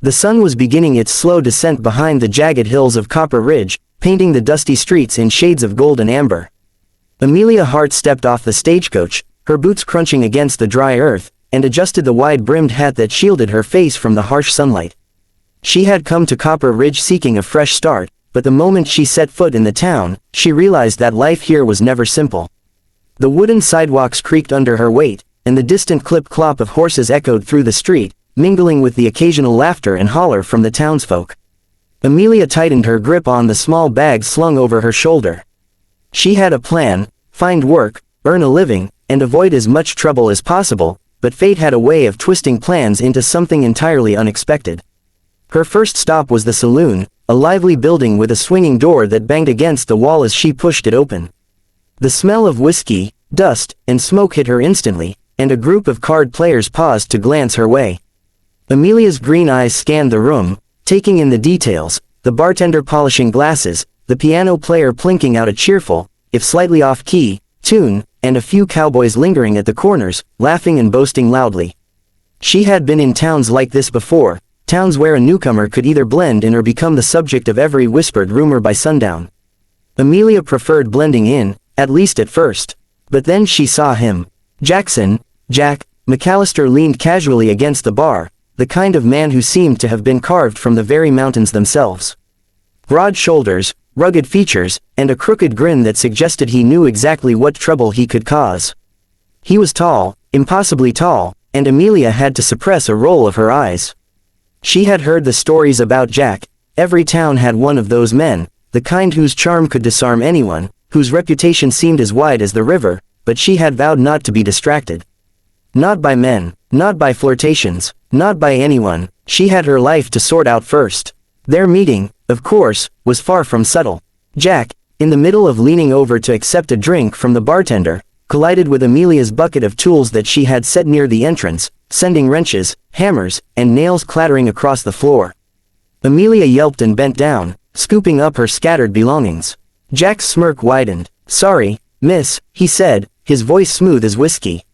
The sun was beginning its slow descent behind the jagged hills of Copper Ridge, painting the dusty streets in shades of gold and amber. Amelia Hart stepped off the stagecoach, her boots crunching against the dry earth, and adjusted the wide-brimmed hat that shielded her face from the harsh sunlight. She had come to Copper Ridge seeking a fresh start, but the moment she set foot in the town, she realized that life here was never simple. The wooden sidewalks creaked under her weight, and the distant clip-clop of horses echoed through the street, mingling with the occasional laughter and holler from the townsfolk. Amelia tightened her grip on the small bag slung over her shoulder. She had a plan: find work, earn a living, and avoid as much trouble as possible, but fate had a way of twisting plans into something entirely unexpected. Her first stop was the saloon, a lively building with a swinging door that banged against the wall as she pushed it open. The smell of whiskey, dust, and smoke hit her instantly, and a group of card players paused to glance her way. Amelia's green eyes scanned the room, taking in the details: the bartender polishing glasses, the piano player plinking out a cheerful, if slightly off-key, tune, and a few cowboys lingering at the corners, laughing and boasting loudly. She had been in towns like this before, towns where a newcomer could either blend in or become the subject of every whispered rumor by sundown. Amelia preferred blending in, at least at first. But then she saw him. Jack McAllister leaned casually against the bar, the kind of man who seemed to have been carved from the very mountains themselves. Broad shoulders, rugged features, and a crooked grin that suggested he knew exactly what trouble he could cause. He was tall, impossibly tall, and Amelia had to suppress a roll of her eyes. She had heard the stories about Jack. Every town had one of those men, the kind whose charm could disarm anyone, whose reputation seemed as wide as the river, but she had vowed not to be distracted. Not by men, not by flirtations, not by anyone. She had her life to sort out first. Their meeting, of course, was far from subtle. Jack, in the middle of leaning over to accept a drink from the bartender, collided with Amelia's bucket of tools that she had set near the entrance, sending wrenches, hammers, and nails clattering across the floor. Amelia yelped and bent down, scooping up her scattered belongings. Jack's smirk widened. "Sorry, miss," he said, his voice smooth as whiskey.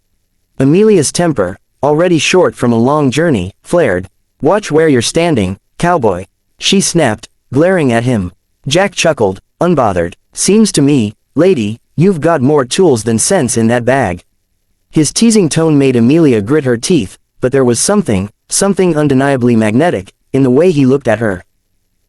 Amelia's temper, already short from a long journey, flared. "Watch where you're standing, cowboy," she snapped, glaring at him. Jack chuckled, unbothered. "Seems to me, lady, you've got more tools than sense in that bag." His teasing tone made Amelia grit her teeth, but there was something undeniably magnetic, in the way he looked at her.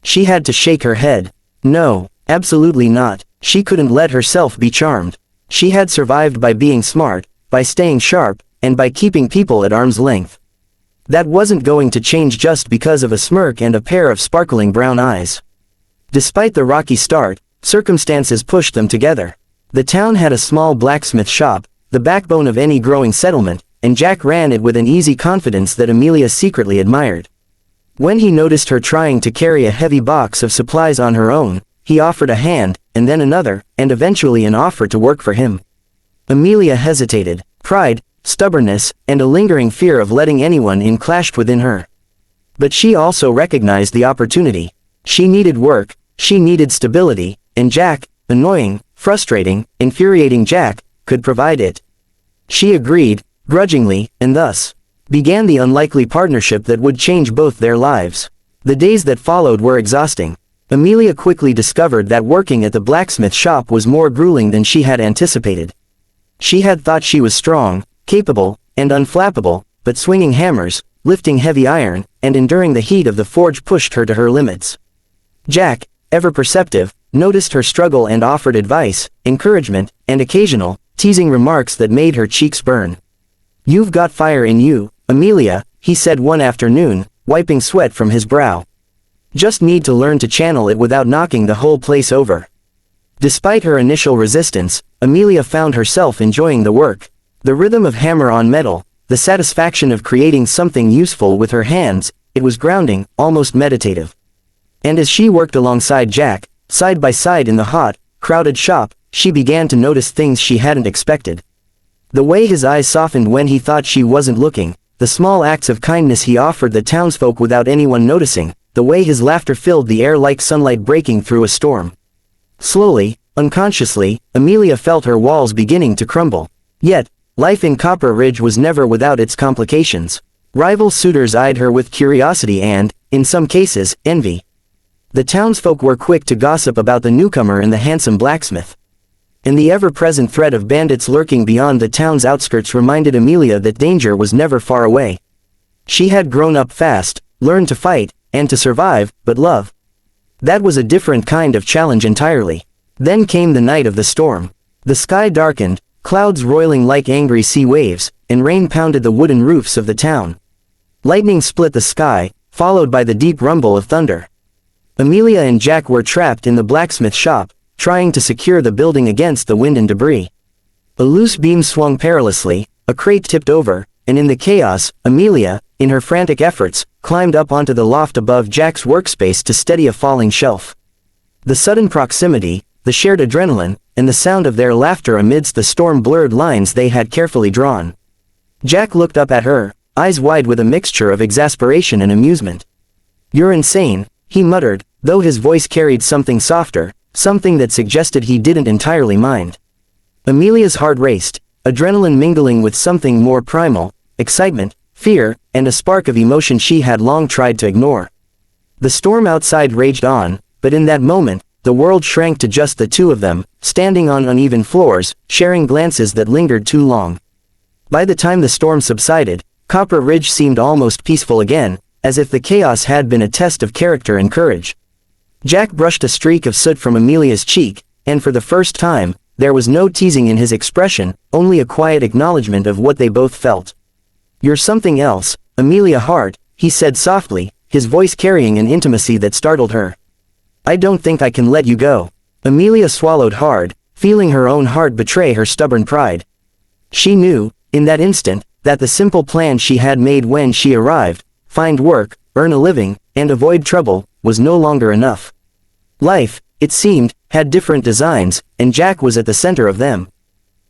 She had to shake her head. No, absolutely not. She couldn't let herself be charmed. She had survived by being smart, by staying sharp, and by keeping people at arm's length. That wasn't going to change just because of a smirk and a pair of sparkling brown eyes. Despite the rocky start, circumstances pushed them together. The town had a small blacksmith shop, the backbone of any growing settlement, and Jack ran it with an easy confidence that Amelia secretly admired. When he noticed her trying to carry a heavy box of supplies on her own, he offered a hand, and then another, and eventually an offer to work for him. Amelia hesitated. Pride, stubbornness, and a lingering fear of letting anyone in clashed within her. But she also recognized the opportunity. She needed work, she needed stability, and Jack, annoying, frustrating, infuriating Jack, could provide it. She agreed, grudgingly, and thus began the unlikely partnership that would change both their lives. The days that followed were exhausting. Amelia quickly discovered that working at the blacksmith shop was more grueling than she had anticipated. She had thought she was strong, capable, and unflappable, but swinging hammers, lifting heavy iron, and enduring the heat of the forge pushed her to her limits. Jack, ever perceptive, noticed her struggle and offered advice, encouragement, and occasional, teasing remarks that made her cheeks burn. "You've got fire in you, Amelia," he said one afternoon, wiping sweat from his brow. "Just need to learn to channel it without knocking the whole place over." Despite her initial resistance, Amelia found herself enjoying the work. The rhythm of hammer on metal, the satisfaction of creating something useful with her hands, it was grounding, almost meditative. And as she worked alongside Jack, side by side in the hot, crowded shop, she began to notice things she hadn't expected. The way his eyes softened when he thought she wasn't looking, the small acts of kindness he offered the townsfolk without anyone noticing, the way his laughter filled the air like sunlight breaking through a storm. Slowly, unconsciously, Amelia felt her walls beginning to crumble. Yet, life in Copper Ridge was never without its complications. Rival suitors eyed her with curiosity and, in some cases, envy. The townsfolk were quick to gossip about the newcomer and the handsome blacksmith. And the ever-present threat of bandits lurking beyond the town's outskirts reminded Amelia that danger was never far away. She had grown up fast, learned to fight, and to survive, but love. That was a different kind of challenge entirely. Then came the night of the storm. The sky darkened, clouds roiling like angry sea waves, and rain pounded the wooden roofs of the town. Lightning split the sky, followed by the deep rumble of thunder. Amelia and Jack were trapped in the blacksmith shop, trying to secure the building against the wind and debris. A loose beam swung perilously, a crate tipped over, and in the chaos, Amelia, in her frantic efforts, climbed up onto the loft above Jack's workspace to steady a falling shelf. The sudden proximity, the shared adrenaline, and the sound of their laughter amidst the storm blurred lines they had carefully drawn. Jack looked up at her, eyes wide with a mixture of exasperation and amusement. "You're insane," he muttered, though his voice carried something softer, something that suggested he didn't entirely mind. Amelia's heart raced, adrenaline mingling with something more primal, excitement, fear, and a spark of emotion she had long tried to ignore. The storm outside raged on, but in that moment, the world shrank to just the two of them, standing on uneven floors, sharing glances that lingered too long. By the time the storm subsided, Copper Ridge seemed almost peaceful again, as if the chaos had been a test of character and courage. Jack brushed a streak of soot from Amelia's cheek, and for the first time, there was no teasing in his expression, only a quiet acknowledgement of what they both felt. "You're something else, Amelia Hart," he said softly, his voice carrying an intimacy that startled her. "I don't think I can let you go." Amelia swallowed hard, feeling her own heart betray her stubborn pride. She knew, in that instant, that the simple plan she had made when she arrived, find work, earn a living, and avoid trouble, was no longer enough. Life, it seemed, had different designs, and Jack was at the center of them.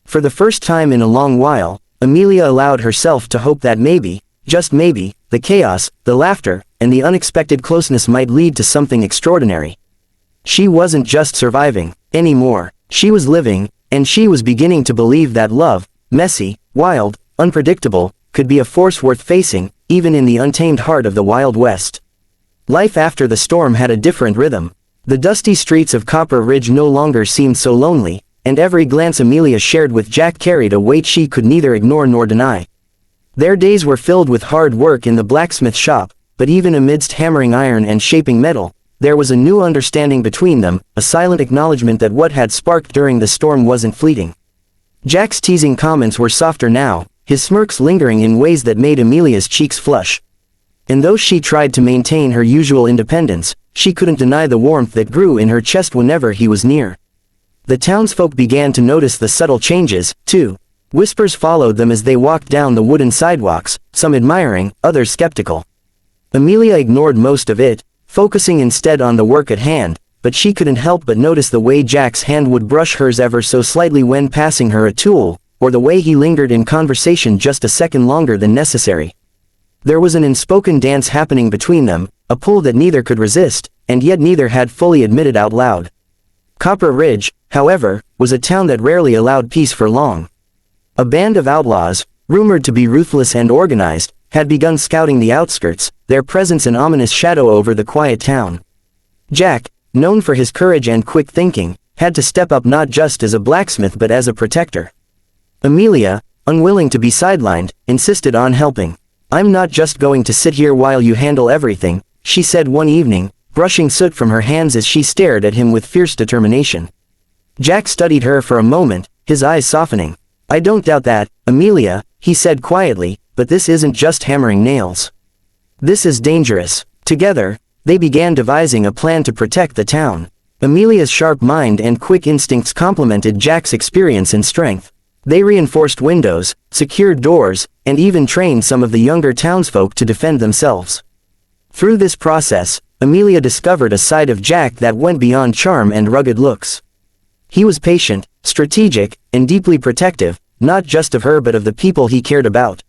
For the first time in a long while, Amelia allowed herself to hope that maybe, just maybe, the chaos, the laughter, and the unexpected closeness might lead to something extraordinary. She wasn't just surviving, anymore, she was living, and she was beginning to believe that love, messy, wild, unpredictable, could be a force worth facing, even in the untamed heart of the Wild West. Life after the storm had a different rhythm. The dusty streets of Copper Ridge no longer seemed so lonely, and every glance Amelia shared with Jack carried a weight she could neither ignore nor deny. Their days were filled with hard work in the blacksmith shop, but even amidst hammering iron and shaping metal, there was a new understanding between them, a silent acknowledgement that what had sparked during the storm wasn't fleeting. Jack's teasing comments were softer now, his smirks lingering in ways that made Amelia's cheeks flush. And though she tried to maintain her usual independence, she couldn't deny the warmth that grew in her chest whenever he was near. The townsfolk began to notice the subtle changes, too. Whispers followed them as they walked down the wooden sidewalks, some admiring, others skeptical. Amelia ignored most of it, focusing instead on the work at hand, but she couldn't help but notice the way Jack's hand would brush hers ever so slightly when passing her a tool, or the way he lingered in conversation just a second longer than necessary. There was an unspoken dance happening between them, a pull that neither could resist, and yet neither had fully admitted out loud. Copper Ridge, however, was a town that rarely allowed peace for long. A band of outlaws, rumored to be ruthless and organized, had begun scouting the outskirts, their presence an ominous shadow over the quiet town. Jack, known for his courage and quick thinking, had to step up not just as a blacksmith but as a protector. Amelia, unwilling to be sidelined, insisted on helping. "I'm not just going to sit here while you handle everything," she said one evening, brushing soot from her hands as she stared at him with fierce determination. Jack studied her for a moment, his eyes softening. "I don't doubt that, Amelia," he said quietly, "but this isn't just hammering nails. This is dangerous." Together, they began devising a plan to protect the town. Amelia's sharp mind and quick instincts complemented Jack's experience and strength. They reinforced windows, secured doors, and even trained some of the younger townsfolk to defend themselves. Through this process, Amelia discovered a side of Jack that went beyond charm and rugged looks. He was patient, strategic, and deeply protective, not just of her but of the people he cared about.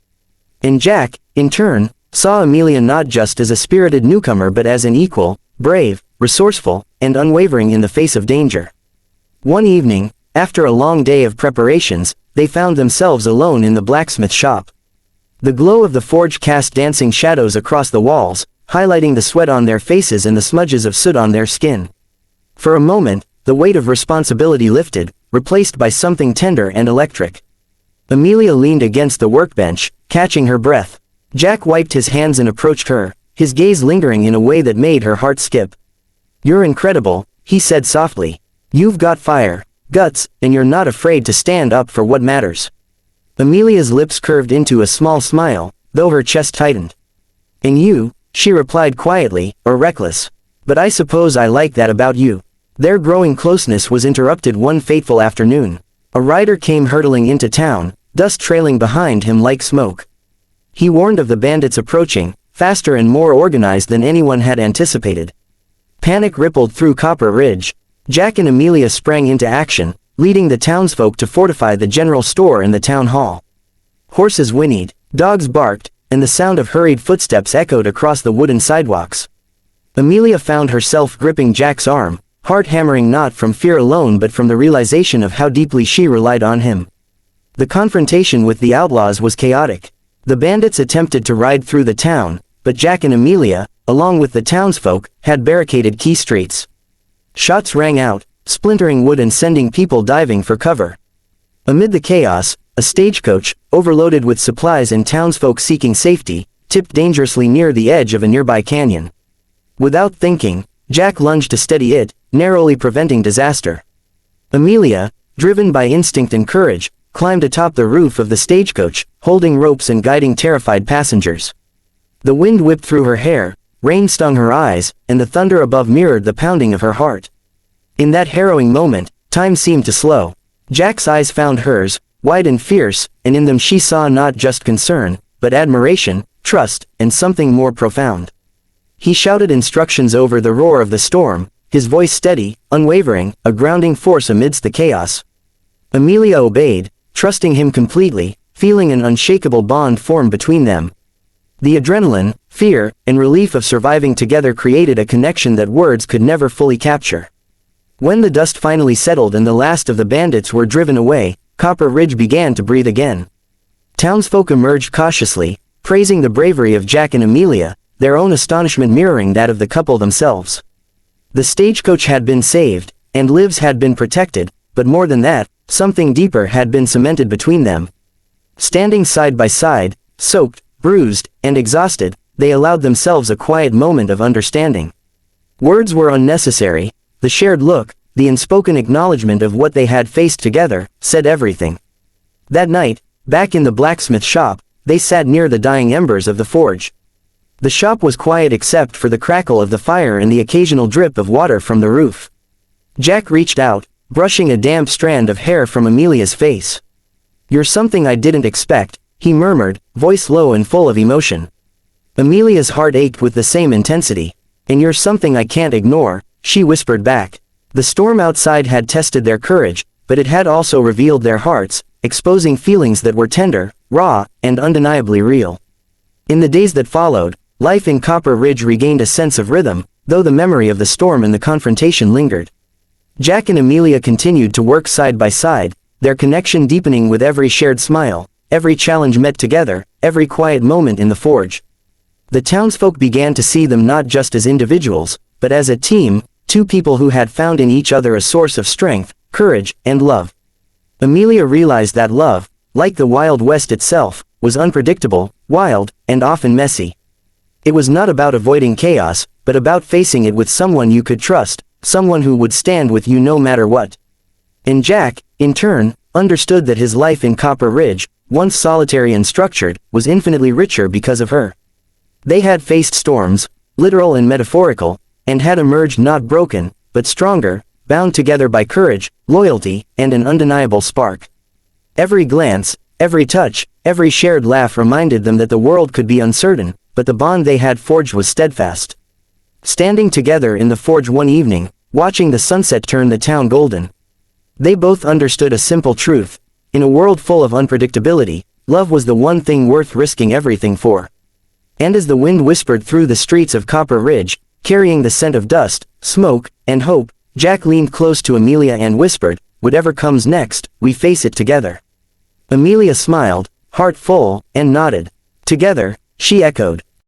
And Jack, in turn, saw Amelia not just as a spirited newcomer but as an equal, brave, resourceful, and unwavering in the face of danger. One evening, after a long day of preparations, they found themselves alone in the blacksmith shop. The glow of the forge cast dancing shadows across the walls, highlighting the sweat on their faces and the smudges of soot on their skin. For a moment, the weight of responsibility lifted, replaced by something tender and electric. Amelia leaned against the workbench, catching her breath. Jack wiped his hands and approached her, his gaze lingering in a way that made her heart skip. "You're incredible," he said softly. "You've got fire, guts, and you're not afraid to stand up for what matters." Amelia's lips curved into a small smile, though her chest tightened. "And you," she replied quietly, "are reckless. But I suppose I like that about you." Their growing closeness was interrupted one fateful afternoon. A rider came hurtling into town, dust trailing behind him like smoke. He warned of the bandits approaching, faster and more organized than anyone had anticipated. Panic rippled through Copper Ridge. Jack and Amelia sprang into action, leading the townsfolk to fortify the general store and the town hall. Horses whinnied, dogs barked, and the sound of hurried footsteps echoed across the wooden sidewalks. Amelia found herself gripping Jack's arm, heart hammering not from fear alone but from the realization of how deeply she relied on him. The confrontation with the outlaws was chaotic. The bandits attempted to ride through the town, but Jack and Amelia, along with the townsfolk, had barricaded key streets. Shots rang out, splintering wood and sending people diving for cover. Amid the chaos, a stagecoach, overloaded with supplies and townsfolk seeking safety, tipped dangerously near the edge of a nearby canyon. Without thinking, Jack lunged to steady it, narrowly preventing disaster. Amelia, driven by instinct and courage, climbed atop the roof of the stagecoach, holding ropes and guiding terrified passengers. The wind whipped through her hair, rain stung her eyes, and the thunder above mirrored the pounding of her heart. In that harrowing moment, time seemed to slow. Jack's eyes found hers, wide and fierce, and in them she saw not just concern, but admiration, trust, and something more profound. He shouted instructions over the roar of the storm, his voice steady, unwavering, a grounding force amidst the chaos. Amelia obeyed, trusting him completely, feeling an unshakable bond form between them. The adrenaline, fear, and relief of surviving together created a connection that words could never fully capture. When the dust finally settled and the last of the bandits were driven away, Copper Ridge began to breathe again. Townsfolk emerged cautiously, praising the bravery of Jack and Amelia, their own astonishment mirroring that of the couple themselves. The stagecoach had been saved, and lives had been protected, but more than that, something deeper had been cemented between them. Standing side by side, soaked, bruised, and exhausted, they allowed themselves a quiet moment of understanding. Words were unnecessary. The shared look, the unspoken acknowledgement of what they had faced together, said everything. That night, back in the blacksmith shop, they sat near the dying embers of the forge. The shop was quiet except for the crackle of the fire and the occasional drip of water from the roof. Jack reached out, brushing a damp strand of hair from Amelia's face. "You're something I didn't expect," he murmured, voice low and full of emotion. Amelia's heart ached with the same intensity. "And you're something I can't ignore," she whispered back. The storm outside had tested their courage, but it had also revealed their hearts, exposing feelings that were tender, raw, and undeniably real. In the days that followed, life in Copper Ridge regained a sense of rhythm, though the memory of the storm and the confrontation lingered. Jack and Amelia continued to work side by side, their connection deepening with every shared smile, every challenge met together, every quiet moment in the forge. The townsfolk began to see them not just as individuals, but as a team, two people who had found in each other a source of strength, courage, and love. Amelia realized that love, like the Wild West itself, was unpredictable, wild, and often messy. It was not about avoiding chaos, but about facing it with someone you could trust, someone who would stand with you no matter what. And Jack, in turn, understood that his life in Copper Ridge, once solitary and structured, was infinitely richer because of her. They had faced storms, literal and metaphorical, and had emerged not broken, but stronger, bound together by courage, loyalty, and an undeniable spark. Every glance, every touch, every shared laugh reminded them that the world could be uncertain, but the bond they had forged was steadfast. Standing together in the forge one evening, watching the sunset turn the town golden, they both understood a simple truth. In a world full of unpredictability, love was the one thing worth risking everything for. And as the wind whispered through the streets of Copper Ridge, carrying the scent of dust, smoke, and hope, Jack leaned close to Amelia and whispered, "Whatever comes next, we face it together." Amelia smiled, heart full, and nodded. Together, she echoed,